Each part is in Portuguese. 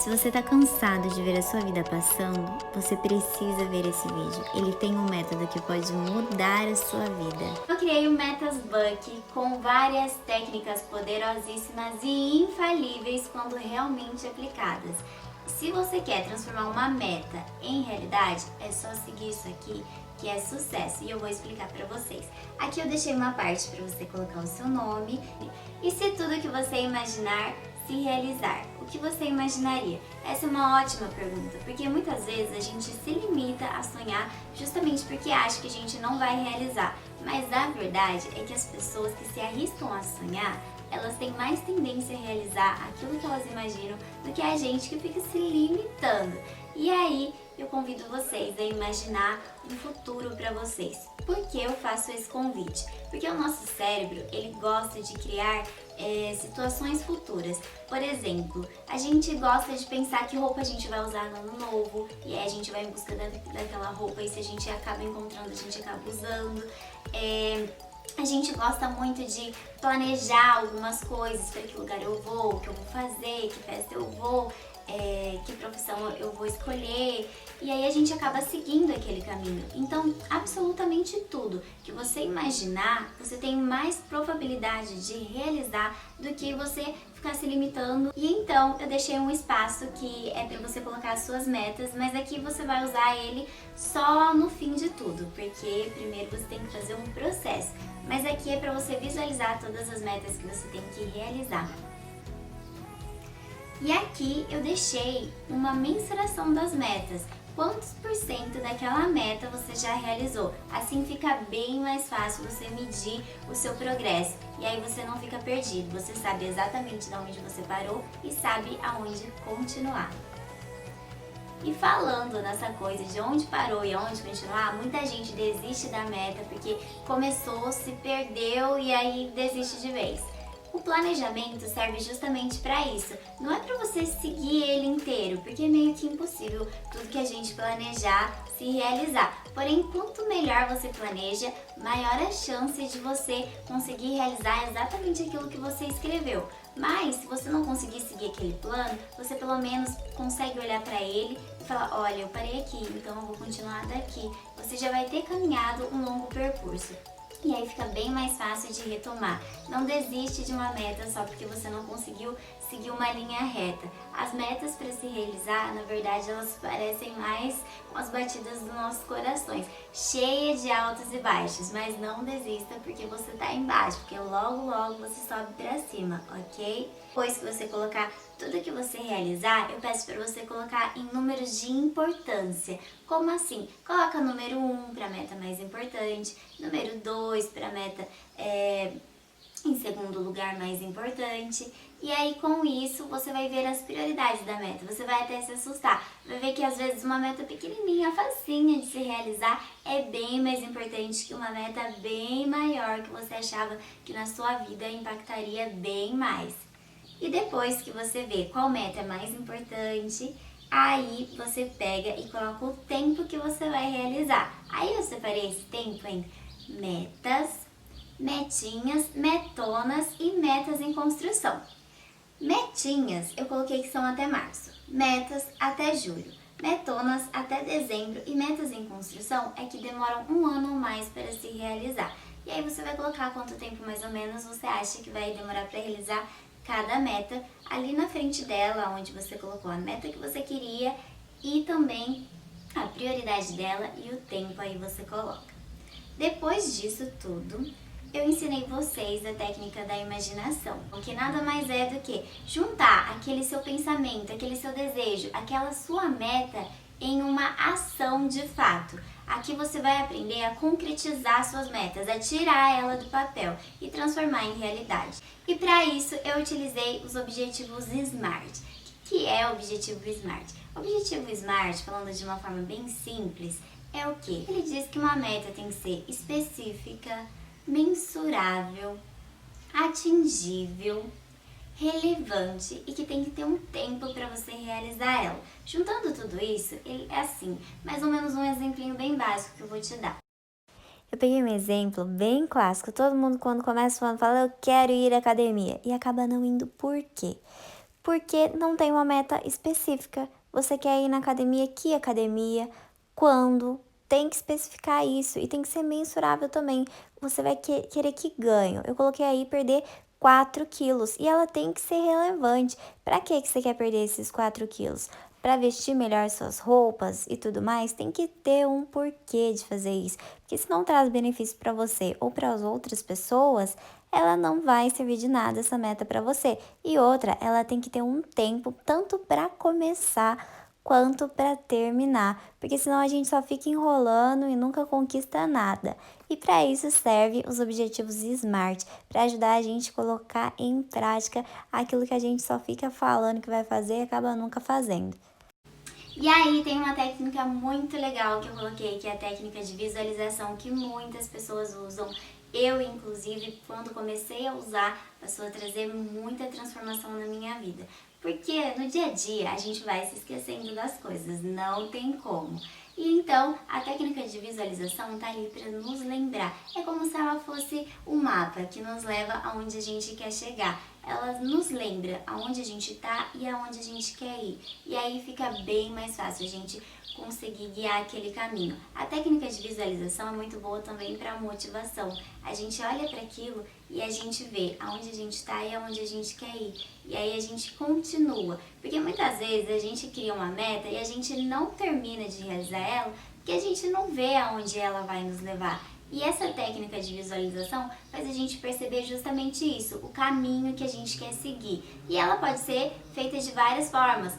Se você tá cansado de ver a sua vida passando, você precisa ver esse vídeo. Ele tem um método que pode mudar a sua vida. Eu criei o Metas Buck com várias técnicas poderosíssimas e infalíveis quando realmente aplicadas. Se você quer transformar uma meta em realidade, é só seguir isso aqui que é sucesso, e eu vou explicar para vocês. Aqui eu deixei uma parte para você colocar o seu nome e se tudo que você imaginar se realizar, o que você imaginaria? Essa é uma ótima pergunta, porque muitas vezes a gente se limita a sonhar justamente porque acha que a gente não vai realizar, mas a verdade é que as pessoas que se arriscam a sonhar, elas têm mais tendência a realizar aquilo que elas imaginam do que a gente que fica se limitando. E aí, eu convido vocês a imaginar um futuro para vocês. Por que eu faço esse convite? Porque o nosso cérebro, ele gosta de criar situações futuras. Por exemplo, a gente gosta de pensar que roupa a gente vai usar no ano novo, e aí a gente vai em busca daquela roupa, e se a gente acaba encontrando, a gente acaba usando. A gente gosta muito de planejar algumas coisas, para que lugar eu vou, o que eu vou fazer, que festa eu vou, que profissão eu vou escolher, e aí a gente acaba seguindo aquele caminho. Então, absolutamente tudo que você imaginar, você tem mais probabilidade de realizar do que você ficar se limitando. E então, eu deixei um espaço que é para você colocar as suas metas, mas aqui você vai usar ele só no fim de tudo, porque primeiro você tem que fazer um processo. Mas aqui é para você visualizar todas as metas que você tem que realizar. E aqui eu deixei uma mensuração das metas. Quantos por cento daquela meta você já realizou? Assim fica bem mais fácil você medir o seu progresso. E aí você não fica perdido, você sabe exatamente de onde você parou e sabe aonde continuar. E falando nessa coisa de onde parou e aonde continuar, muita gente desiste da meta porque começou, se perdeu e aí desiste de vez. O planejamento serve justamente para isso. Não é para você seguir ele inteiro, porque é meio que impossível tudo que a gente planejar se realizar. Porém, quanto melhor você planeja, maior a chance de você conseguir realizar exatamente aquilo que você escreveu. Mas, se você não conseguir seguir aquele plano, você pelo menos consegue olhar para ele e falar, olha, eu parei aqui, então eu vou continuar daqui. Você já vai ter caminhado um longo percurso. E aí fica bem mais fácil de retomar. Não desiste de uma meta só porque você não conseguiu seguir uma linha reta. As metas para se realizar, na verdade, elas parecem mais com as batidas dos nossos corações, cheia de altos e baixos, mas não desista porque você tá embaixo, porque logo logo você sobe para cima, ok? Depois que você colocar tudo que você realizar, eu peço para você colocar em números de importância. Como assim? Coloca número 1 para a meta mais importante, número 2 para a meta em segundo lugar mais importante. E aí com isso você vai ver as prioridades da meta, você vai até se assustar, vai ver que às vezes uma meta pequenininha, facinha de se realizar é bem mais importante que uma meta bem maior que você achava que na sua vida impactaria bem mais. E depois que você vê qual meta é mais importante, aí você pega e coloca o tempo que você vai realizar. Aí eu separei esse tempo em metas, metinhas, metonas e metas em construção. Metinhas eu coloquei que são até março, metas até julho, metonas até dezembro e metas em construção é que demoram um ano ou mais para se realizar. E aí você vai colocar quanto tempo mais ou menos você acha que vai demorar para realizar cada meta ali na frente dela, onde você colocou a meta que você queria e também a prioridade dela e o tempo aí você coloca. Depois disso tudo, eu ensinei vocês a técnica da imaginação, o que nada mais é do que juntar aquele seu pensamento, aquele seu desejo, aquela sua meta em uma ação de fato. Aqui você vai aprender a concretizar suas metas, a tirar ela do papel e transformar em realidade. E para isso eu utilizei os objetivos SMART. O que é o objetivo SMART? O objetivo SMART, falando de uma forma bem simples, é o quê? Ele diz que uma meta tem que ser específica, mensurável, atingível, relevante e que tem que ter um tempo para você realizar ela. Juntando tudo isso, ele é assim, mais ou menos um exemplinho bem básico que eu vou te dar. Eu peguei um exemplo bem clássico, todo mundo quando começa o ano fala eu quero ir à academia e acaba não indo por quê? porque não tem uma meta específica. Você quer ir na academia, que academia, quando, tem que especificar isso e tem que ser mensurável também. Você vai querer que ganho. Eu coloquei aí perder 4 quilos e ela tem que ser relevante. Para que você quer perder esses 4 quilos? Para vestir melhor suas roupas e tudo mais, tem que ter um porquê de fazer isso. Porque se não traz benefício para você ou para as outras pessoas, ela não vai servir de nada essa meta para você. E outra, ela tem que ter um tempo tanto para começar quanto para terminar, porque senão a gente só fica enrolando e nunca conquista nada. E para isso serve os objetivos SMART, para ajudar a gente a colocar em prática aquilo que a gente só fica falando que vai fazer e acaba nunca fazendo. E aí tem uma técnica muito legal que eu coloquei, que é a técnica de visualização, que muitas pessoas usam. Eu, inclusive, quando comecei a usar, passou a trazer muita transformação na minha vida. Porque no dia a dia a gente vai se esquecendo das coisas, não tem como. E então a técnica de visualização está ali para nos lembrar. É como se ela fosse um mapa que nos leva aonde a gente quer chegar. Ela nos lembra aonde a gente está e aonde a gente quer ir. E aí fica bem mais fácil a gente conseguir guiar aquele caminho. A técnica de visualização é muito boa também para motivação. A gente olha para aquilo e a gente vê aonde a gente está e aonde a gente quer ir. E aí a gente continua. Porque muitas vezes a gente cria uma meta e a gente não termina de realizar ela porque a gente não vê aonde ela vai nos levar. E essa técnica de visualização faz a gente perceber justamente isso, o caminho que a gente quer seguir. E ela pode ser feita de várias formas,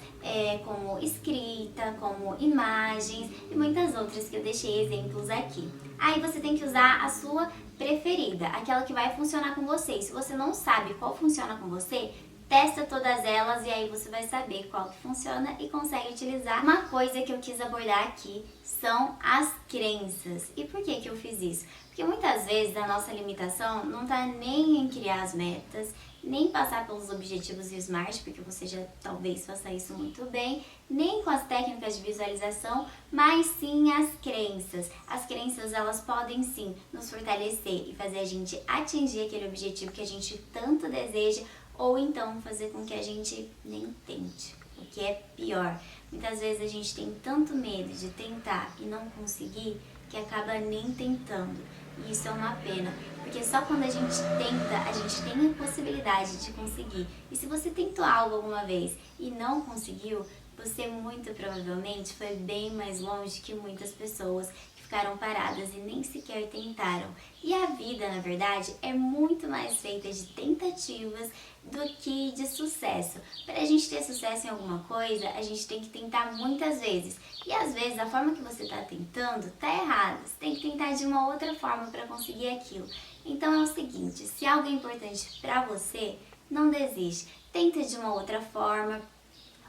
como escrita, como imagens e muitas outras que eu deixei exemplos aqui. Aí você tem que usar a sua preferida, aquela que vai funcionar com você. E se você não sabe qual funciona com você, testa todas elas e aí você vai saber qual que funciona e consegue utilizar. Uma coisa que eu quis abordar aqui são as crenças. E por que eu fiz isso? Porque muitas vezes a nossa limitação não está nem em criar as metas, nem passar pelos objetivos SMART, porque você já talvez faça isso muito bem, nem com as técnicas de visualização, mas sim as crenças. As crenças, elas podem sim nos fortalecer e fazer a gente atingir aquele objetivo que a gente tanto deseja, ou então fazer com que a gente nem tente, o que é pior. Muitas vezes a gente tem tanto medo de tentar e não conseguir que acaba nem tentando. E isso é uma pena, porque só quando a gente tenta, a gente tem a possibilidade de conseguir. E se você tentou algo alguma vez e não conseguiu, você muito provavelmente foi bem mais longe que muitas pessoas que ficaram paradas e nem sequer tentaram. E a vida, na verdade, é muito mais feita de tentativas do que de sucesso. Para a gente ter sucesso em alguma coisa, a gente tem que tentar muitas vezes. E às vezes a forma que você está tentando está errada. Você tem que tentar de uma outra forma para conseguir aquilo. Então é o seguinte, se algo é importante para você, não desiste. Tenta de uma outra forma.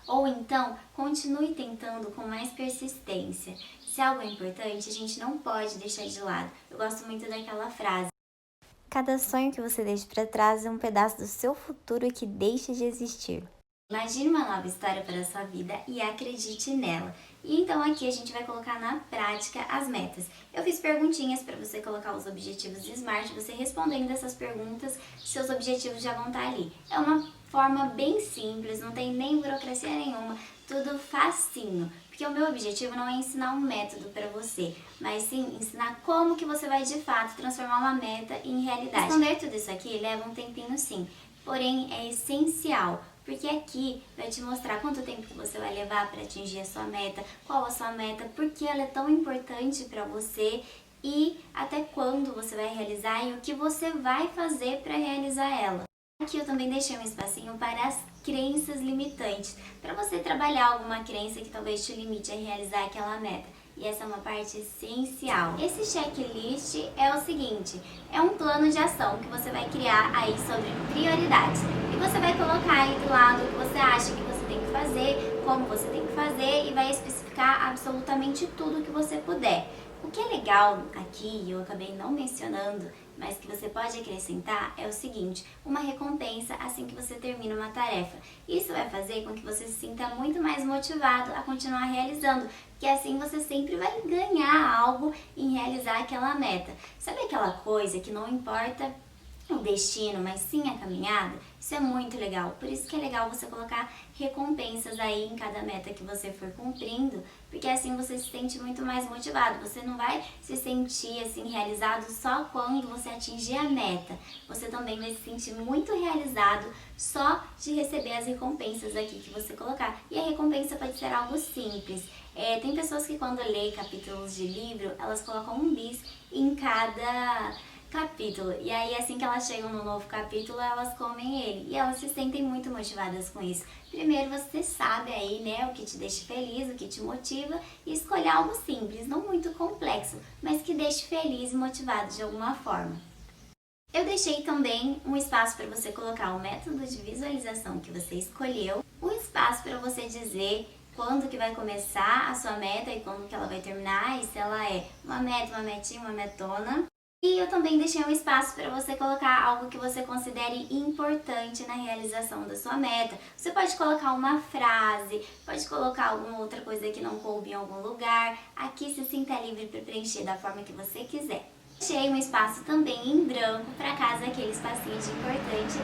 Ou então, continue tentando com mais persistência. Se algo é importante, a gente não pode deixar de lado. Eu gosto muito daquela frase: cada sonho que você deixa para trás é um pedaço do seu futuro que deixa de existir. Imagine uma nova história para a sua vida e acredite nela. E então aqui a gente vai colocar na prática as metas. Eu fiz perguntinhas para você colocar os objetivos SMART, você respondendo essas perguntas, seus objetivos já vão estar ali. É uma forma bem simples, não tem nem burocracia nenhuma, tudo facinho. Porque o meu objetivo não é ensinar um método para você, mas sim ensinar como que você vai de fato transformar uma meta em realidade. Responder tudo isso aqui leva um tempinho sim, porém é essencial. Porque aqui vai te mostrar quanto tempo que você vai levar para atingir a sua meta, qual a sua meta, por que ela é tão importante para você e até quando você vai realizar e o que você vai fazer para realizar ela. Aqui eu também deixei um espacinho para as crenças limitantes, para você trabalhar alguma crença que talvez te limite a realizar aquela meta. E essa é uma parte essencial. Esse checklist é o seguinte, é um plano de ação que você vai criar aí sobre prioridades. E você vai colocar aí do lado o que você acha que você tem que fazer, como você tem que fazer e vai especificar absolutamente tudo que você puder. O que é legal aqui, eu acabei não mencionando, mas que você pode acrescentar é o seguinte, uma recompensa assim que você termina uma tarefa. Isso vai fazer com que você se sinta muito mais motivado a continuar realizando, porque assim você sempre vai ganhar algo em realizar aquela meta. Sabe aquela coisa que não importa o destino, mas sim a caminhada, isso é muito legal. Por isso que é legal você colocar recompensas aí em cada meta que você for cumprindo, porque assim você se sente muito mais motivado. Você não vai se sentir assim realizado só quando você atingir a meta. Você também vai se sentir muito realizado só de receber as recompensas aqui que você colocar. E a recompensa pode ser algo simples. Tem pessoas que quando lê capítulos de livro, elas colocam um bis em cada capítulo. E aí, assim que elas chegam no novo capítulo, elas comem ele. E elas se sentem muito motivadas com isso. Primeiro, você sabe aí, né, o que te deixa feliz, o que te motiva, e escolher algo simples, não muito complexo, mas que deixe feliz e motivado de alguma forma. Eu deixei também um espaço para você colocar o método de visualização que você escolheu, um espaço para você dizer quando que vai começar a sua meta e quando que ela vai terminar, e se ela é uma meta, uma metinha, uma metona. E eu também deixei um espaço para você colocar algo que você considere importante na realização da sua meta. Você pode colocar uma frase, pode colocar alguma outra coisa que não coube em algum lugar. Aqui se sinta livre para preencher da forma que você quiser. Deixei um espaço também em branco para caso aquele espacinho de importante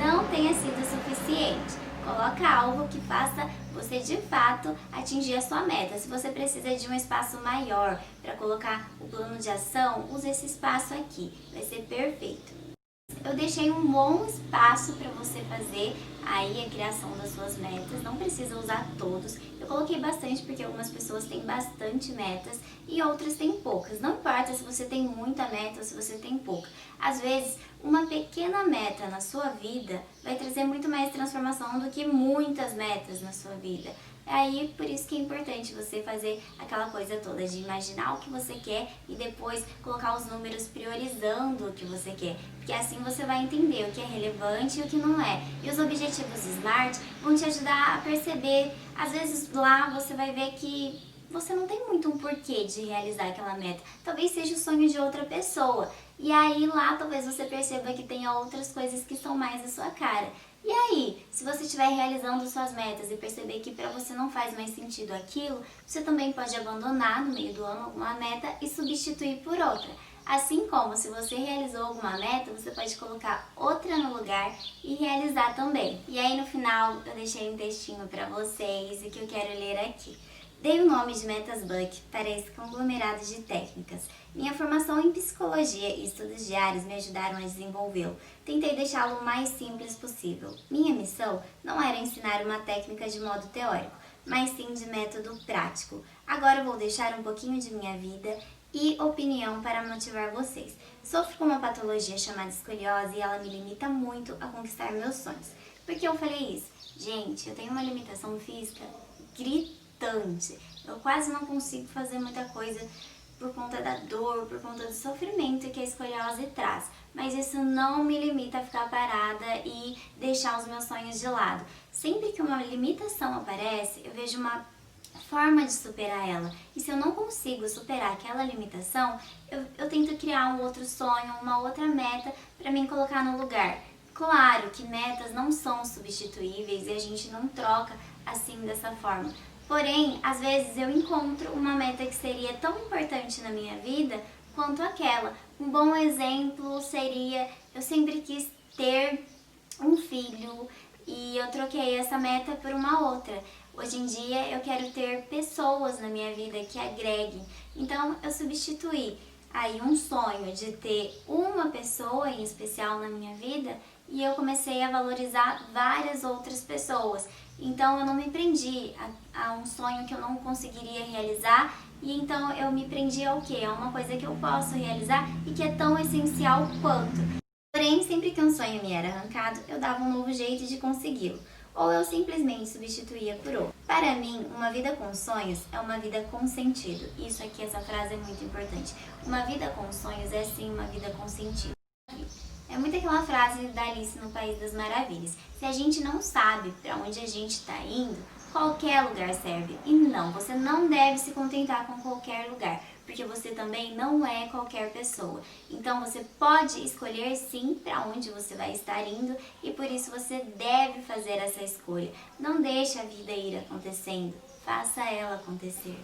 não tenha sido suficiente. Coloca algo que faça você de fato atingir a sua meta. Se você precisa de um espaço maior para colocar o plano de ação, use esse espaço aqui, vai ser perfeito. Eu deixei um bom espaço para você fazer aí a criação das suas metas, não precisa usar todos. Eu coloquei bastante porque algumas pessoas têm bastante metas e outras têm poucas. Não importa se você tem muita meta ou se você tem pouca. Às vezes, uma pequena meta na sua vida vai trazer muito mais transformação do que muitas metas na sua vida. Aí, por isso que é importante você fazer aquela coisa toda de imaginar o que você quer e depois colocar os números priorizando o que você quer. Porque assim você vai entender o que é relevante e o que não é. E os objetivos SMART vão te ajudar a perceber. Às vezes lá você vai ver que você não tem muito um porquê de realizar aquela meta. Talvez seja o sonho de outra pessoa. E aí lá talvez você perceba que tem outras coisas que são mais a sua cara. E aí, se você estiver realizando suas metas e perceber que para você não faz mais sentido aquilo, você também pode abandonar no meio do ano alguma meta e substituir por outra. Assim como se você realizou alguma meta, você pode colocar outra no lugar e realizar também. E aí no final eu deixei um textinho para vocês e que eu quero ler aqui. Dei o nome de Metas Buck para esse conglomerado de técnicas. Minha formação em psicologia e estudos diários me ajudaram a desenvolvê-lo. Tentei deixá-lo o mais simples possível. Minha missão não era ensinar uma técnica de modo teórico, mas sim de método prático. Agora vou deixar um pouquinho de minha vida e opinião para motivar vocês. Sofro com uma patologia chamada escoliose e ela me limita muito a conquistar meus sonhos. Por que eu falei isso? Gente, eu tenho uma limitação física gritante. Eu quase não consigo fazer muita coisa por conta da dor, por conta do sofrimento que a escoliose traz. Mas isso não me limita a ficar parada e deixar os meus sonhos de lado. Sempre que uma limitação aparece, eu vejo uma forma de superar ela. E se eu não consigo superar aquela limitação, eu tento criar um outro sonho, uma outra meta para mim colocar no lugar. Claro que metas não são substituíveis e a gente não troca assim dessa forma. Porém, às vezes eu encontro uma meta que seria tão importante na minha vida quanto aquela. Um bom exemplo seria, eu sempre quis ter um filho e eu troquei essa meta por uma outra. Hoje em dia eu quero ter pessoas na minha vida que agreguem. Então eu substituí aí um sonho de ter uma pessoa em especial na minha vida e eu comecei a valorizar várias outras pessoas. Então eu não me prendi a um sonho que eu não conseguiria realizar e então eu me prendi ao quê? A uma coisa que eu posso realizar e que é tão essencial quanto. Porém, sempre que um sonho me era arrancado, eu dava um novo jeito de consegui-lo, ou eu simplesmente substituía por outro. Para mim, uma vida com sonhos é uma vida com sentido. Isso aqui, essa frase é muito importante. Uma vida com sonhos é sim uma vida com sentido. É muito aquela frase da Alice no País das Maravilhas. Se a gente não sabe para onde a gente está indo, qualquer lugar serve. E não, você não deve se contentar com qualquer lugar, porque você também não é qualquer pessoa. Então você pode escolher sim para onde você vai estar indo e por isso você deve fazer essa escolha. Não deixe a vida ir acontecendo, faça ela acontecer.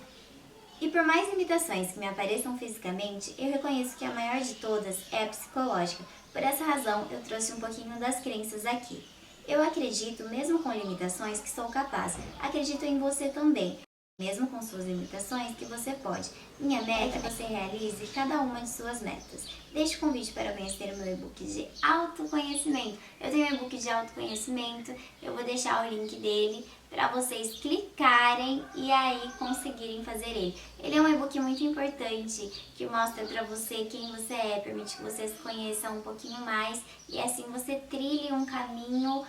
E por mais limitações que me apareçam fisicamente, eu reconheço que a maior de todas é a psicológica, Por essa razão, eu trouxe um pouquinho das crenças aqui. Eu acredito, mesmo com limitações, que sou capaz. Acredito em você também, mesmo com suas limitações, que você pode. Minha meta é que você realize cada uma de suas metas. Deixe o convite para conhecer o meu e-book de autoconhecimento. Eu tenho um e-book de autoconhecimento, eu vou deixar o link dele para vocês clicarem e aí conseguirem fazer ele. Ele é um e-book muito importante que mostra para você quem você é, permite que você se conheça um pouquinho mais e assim você trilhe um caminho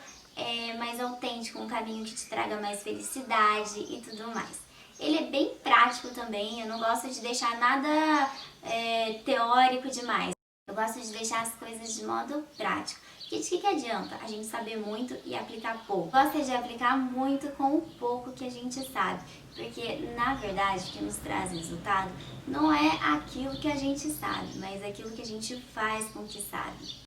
mais autêntico, um caminho que te traga mais felicidade e tudo mais. Ele é bem prático também, eu não gosto de deixar nada teórico demais. Eu gosto de deixar as coisas de modo prático. Porque de que adianta a gente saber muito e aplicar pouco? Gosta de aplicar muito com o pouco que a gente sabe. Porque, na verdade, o que nos traz resultado não é aquilo que a gente sabe, mas aquilo que a gente faz com o que sabe.